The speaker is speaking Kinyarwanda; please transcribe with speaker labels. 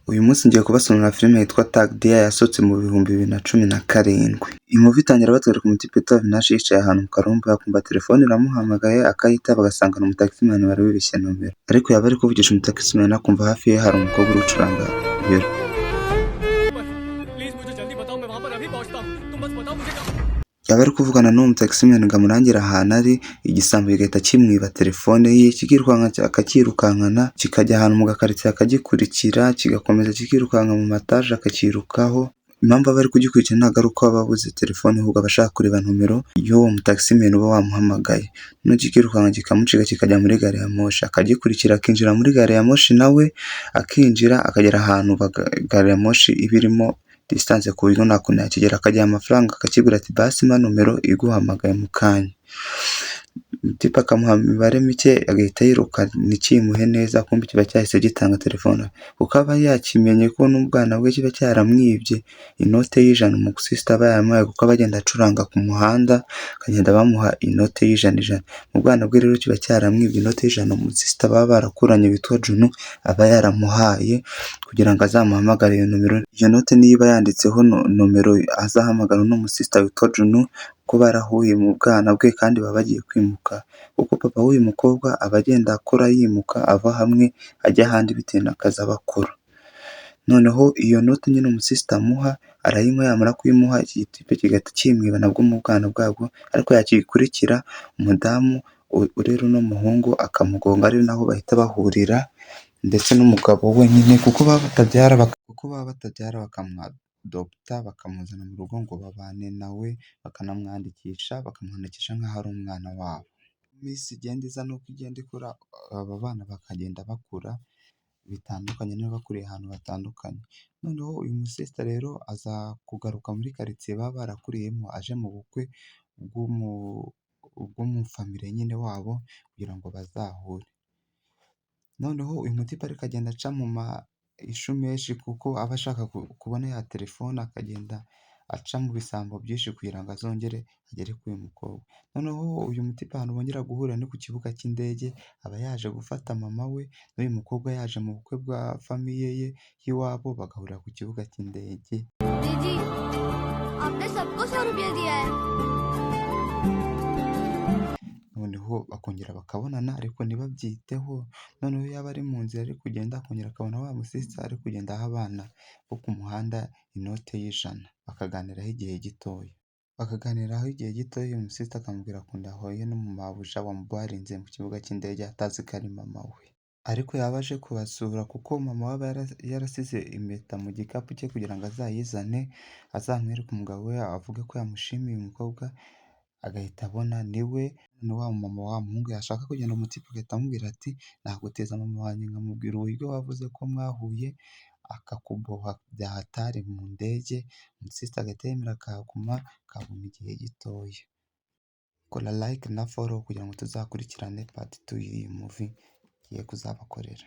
Speaker 1: Uyu munsi ngiye kubasobanurira filime yitwa Tag Dear yasohotse mu bihumbi 2017. Iyi movie itangira batwereka umutipe witwa Vinashe yicaye ahantu mu karombe akumva telefone iramuhamagaye akayitaba agasanga ni umutaximan wari wibeshye nomero. Ariko yaba ari kuvugisha umutaximan akumva hafi ye hari umukobwa uri gucuranga violon. Yaba ari kuvugana n'uwo mutaximan ngo amurangire ahantu ari, igisambo kigahita kimwiba telefone ye kikirukanka akakirukankana kikajya ahantu mu gakaritsiye akagikurikira kigakomeza kikirukanka mu mataje akakirukaho. Impamvu aba ari kugikurikira ntabwo ari uko aba abuze telefone ahubwo aba ashaka kureba nomero y'uwo mutaximan uba wamuhamagaye. Noneho kikirukanka kikamucika kikajya muri gare ya moshi akagikurikira akinjira muri gare ya moshi nawe akinjira akagera ahantu gare ya moshi iba irimo distance ku buryo nta kuntu yakigera akagira amafaranga akakigura ati basi mpa nomero iguhamagaye mu kanya. Umutipe akamuha imibare mike agahita yiruka ntikimuhe neza kumbe kiba cyahise gitanga telefone kuko aba yakimenye ko n'ubwana bwe kiba cyaramwibye inote y'ijana umusista aba yamuhaye kuko aba agenda acuranga ku muhanda akagenda bamuha inote y'ijana. Mu bwana bwe rero kiba cyaramwibye inote y'ijana umusista baba barakuranye witwa Juno aba yaramuhaye kugira ngo azamuhamagare iyo nomero. Iyo note niba yanditseho nomero azahamagara n'umusista witwa Juno ko barahuye mu bwana bwe kandi baba bagiye kwimuka kuko papa w'uyu mukobwa aba agenda akora yimuka ava hamwe ajya ahandi bitewe n'akazi aba akora. Noneho iyo note nyine umusista amuha arayimuha yamara kuyimuha iki gitipe kigahita kimwiba nabwo mu bwana bwabwo ariko yakikurikira umudamu urera uno muhungu akamugonga ari naho bahita bahurira ndetse n'umugabo we nyine kuko baba batabyara bakamwadopta bakamuzana mu rugo ngo babane nawe bakanamwandikisha bakamwandikisha nk'aho ari umwana wabo. Iminsi igenda iza nuko igenda ikura aba bana bakagenda bakura bitandukanye niba bakuriye ahantu hatandukanye. Noneho uyu musista rero aza kugaruka muri karitsiye baba barakuriyemo aje mu bukwe bw'umufamiliye nyine wabo kugira ngo bazahure. Noneho uyu mutipe ariko agenda aca mu ishu menshi kuko aba ashaka kubona ya telefone akagenda aca mu bisambo byinshi kugira ngo azongere agere kuri uyu mukobwa. Noneho uyu mutipe ahantu bongera guhurira ni ku kibuga cy'indege aba yaje gufata mama we n'uyu mukobwa yaje mu bukwe bwa famiye ye y'iwabo bagahurira ku kibuga cy'indege. Noneho bakongera bakabonana ariko ntibabyiteho. Noneho yaba ari mu nzira ari kugenda akongera akabona wa musista ari kugenda aha abana bo ku muhanda inote y'ijana bakaganiraho igihe gitoya. Uyu musista akamubwira ko ndahuye n'umumabuja wamubarinze mu kibuga cy'indege atazi ko ari mama we. Ariko yaba aje kubasura kuko mama we aba yarasize impeta mu gikapu cye kugira ngo azayizane azamwereke umugabo we avuge ko yamushimiye umukobwa agahita abona niwe. Wa mama wa muhungu yashaka kugenda umutipe agahita amubwira ati naguteza mama wanjye nkamubwira uburyo wavuze ko mwahuye akakuboha bya hatari mu ndege. Umusista agahita yemera akahaguma igihe gitoya. Kora like na follow kugira ngo tuzakurikirane part 2 y'iyi movie ngiye kuzabakorera.